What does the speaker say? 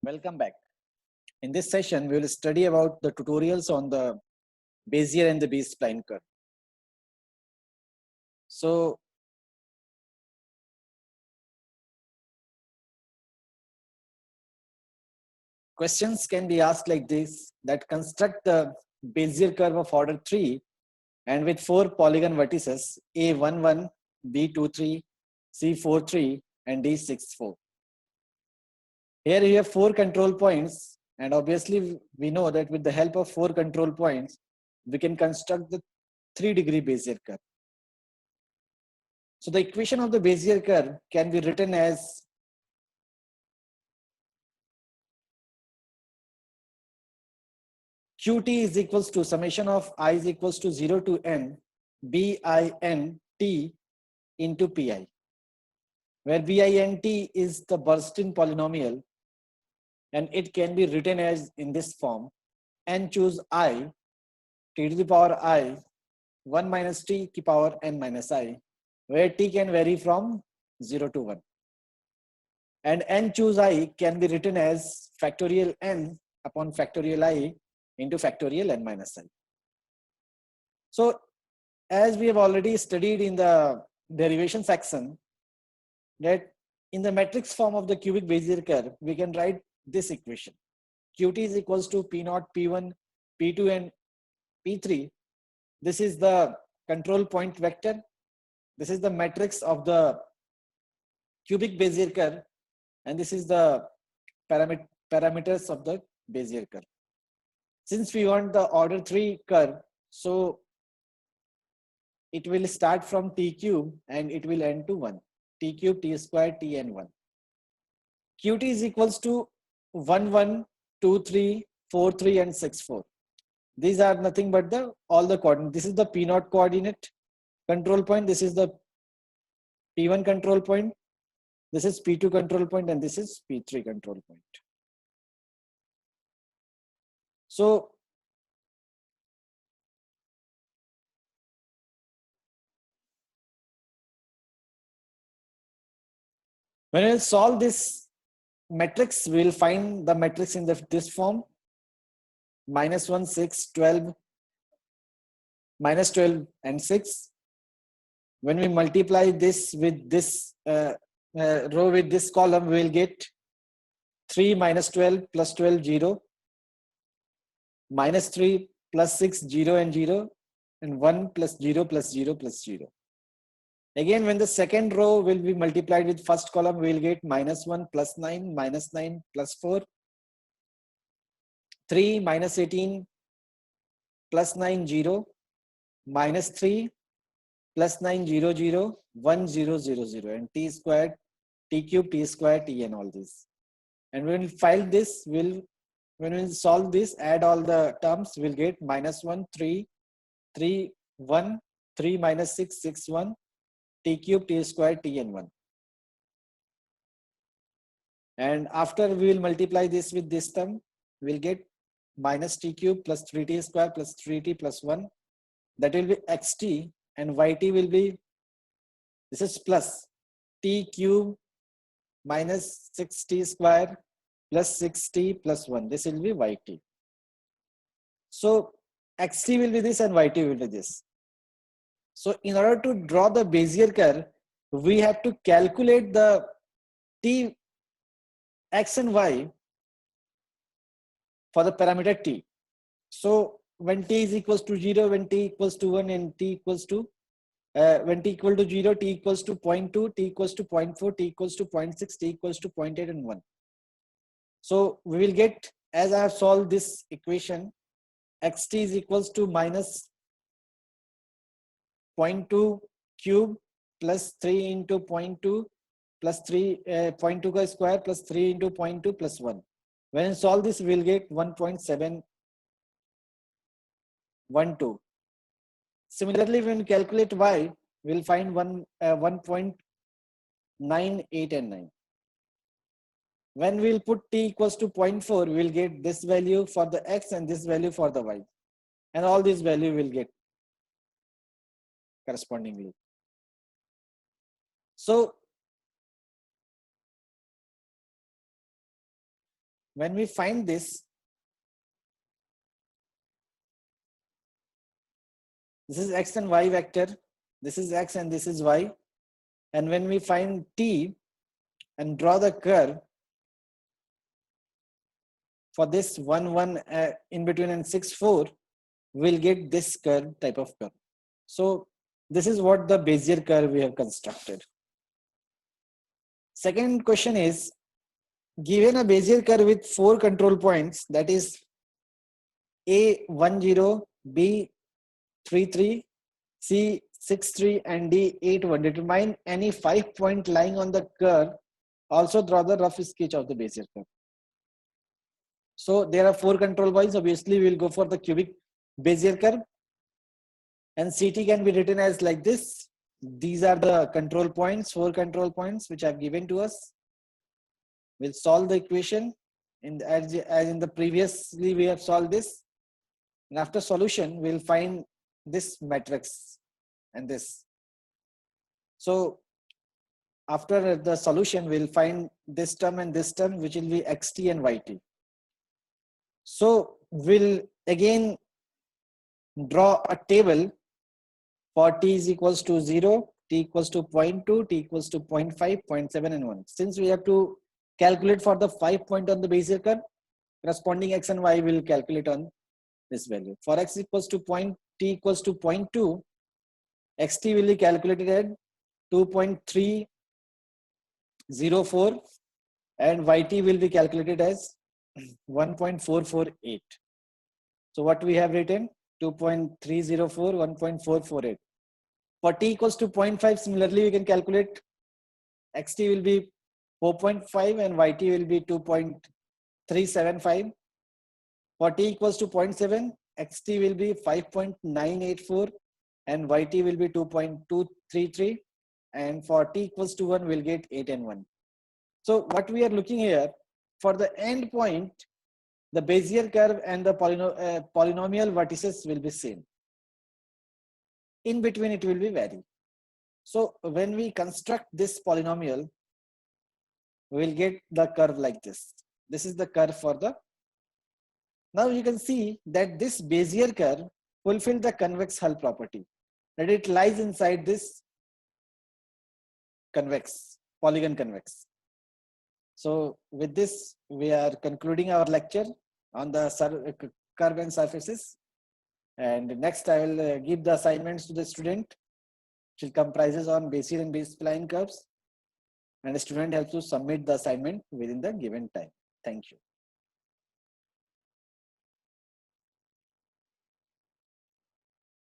Welcome back. In this session, we will study about the tutorials on the Bezier and the B-spline curve. So, questions can be asked like this, that construct the Bezier curve of order 3 and with 4 polygon vertices A11, B23, C43 and D64. Here you have 4 control points, and obviously we know that with the help of 4 control points, we can construct the 3-degree Bezier curve. So the equation of the Bezier curve can be written as Qt is equals to summation of I is equals to 0 to n bin t into pi, where bin t is the Bernstein polynomial, and it can be written as in this form: n choose I t to the power I 1 minus t to the power n minus I, where t can vary from 0 to 1. And n choose I can be written as factorial n upon factorial I into factorial n minus I. So as we have already studied in the derivation section, that in the matrix form of the cubic Bezier curve, we can write this equation. Qt is equals to P0, P1, P2 and P3. This is the control point vector. This is the matrix of the cubic Bezier curve, and this is the parameters of the Bezier curve. Since we want the order 3 curve, so it will start from t cube and it will end to 1. T cube, t square, t and 1. Qt is equals to 1, 1, 2, 3, 4, 3 and 6, 4. These are nothing but all the coordinates. This is the P0 coordinate control point. This is the P1 control point. This is P2 control point, and this is P3 control point. So when we solve this matrix, we will find the matrix in this form: -1, 6, 12, -12 and 6. When we multiply this with this row with this column, we will get 3 minus 12 plus 12, 0, minus 3 plus 6, 0 and 0, and 1 plus 0 plus 0 plus 0. Again, when the second row will be multiplied with first column, we will get -1 plus 9, -9 plus 4, 3 minus 18 plus 9, 0, minus 3 plus 9, 0, 0, 1, 0, 0, 0, and t squared, t cube, t squared, t and all this. And when we file this, when we solve this, add all the terms, we'll get -1, 3, 3, 1, 3 minus 6, 6, 1, t cube, t squared, t and 1. And after we will multiply this with this term, we'll get minus t cube plus 3t square plus 3t plus 1. That will be xt, and yt will be, this is plus t cube minus 6t square plus 6t plus 1. This will be yt. So xt will be this and yt will be this. So in order to draw the Bezier curve, we have to calculate the t, x and y for the parameter t. So when t is equals to 0, when t equals to 1, and t equals to when t equal to 0, t equals to 0.2, t equals to 0.4, t equals to 0.6, t equals to 0.8 and 1. So we will get, as I have solved this equation, xt is equals to minus 0.2 cube plus 3 into 0.2 plus 3, 0.2 square plus 3 into 0.2 plus 1. When we solve this, we will get 1.712. Similarly, when we calculate y, we will find 1.98 and 9. When we will put t equals to 0.4, we will get this value for the x and this value for the y. And all these value will get correspondingly. So when we find this is x and y vector, this is x and this is y. And when we find t and draw the curve for this 1, 1 in between and 6, 4, we'll get this curve type of curve. So this is what the Bezier curve we have constructed. Second question is, given a Bezier curve with 4 control points, that is A10, B33, C63 and D81, determine any 5-point lying on the curve. Also draw the rough sketch of the Bezier curve. So there are 4 control points. Obviously, we will go for the cubic Bezier curve. And CT can be written as like this. These are the control points, 4 control points which are given to us. We'll solve the equation as in the previously we have solved this. And after solution, we'll find this matrix and this. So after the solution, we'll find this term and this term, which will be xt and yt. So we'll again draw a table for t is equals to 0, t equals to 0.2, t equals to 0.5, 0.7 and 1. Since we have to calculate for the 5 point on the Bezier curve, corresponding x and y will calculate on this value. For x equals to t equals to 0.2, xt will be calculated at 2.304 and yt will be calculated as 1.448. So what we have written, 2.304, 1.448. For t equals to 0.5, similarly we can calculate xt will be 4.5 and yt will be 2.375. For t equals to 0.7, xt will be 5.984 and yt will be 2.233. And for t equals to 1, we'll get 8 and 1. So what we are looking here, for the end point, the Bezier curve and the polynomial vertices will be same. In between, it will be vary. So when we construct this polynomial, we will get the curve like this. This is the curve for the. Now you can see that this Bezier curve fulfills the convex hull property, that it lies inside this polygon convex. So with this, we are concluding our lecture on the curve and surfaces. And next, I will give the assignments to the student, which comprises on Bezier and B-spline curves. And the student has to submit the assignment within the given time. Thank you.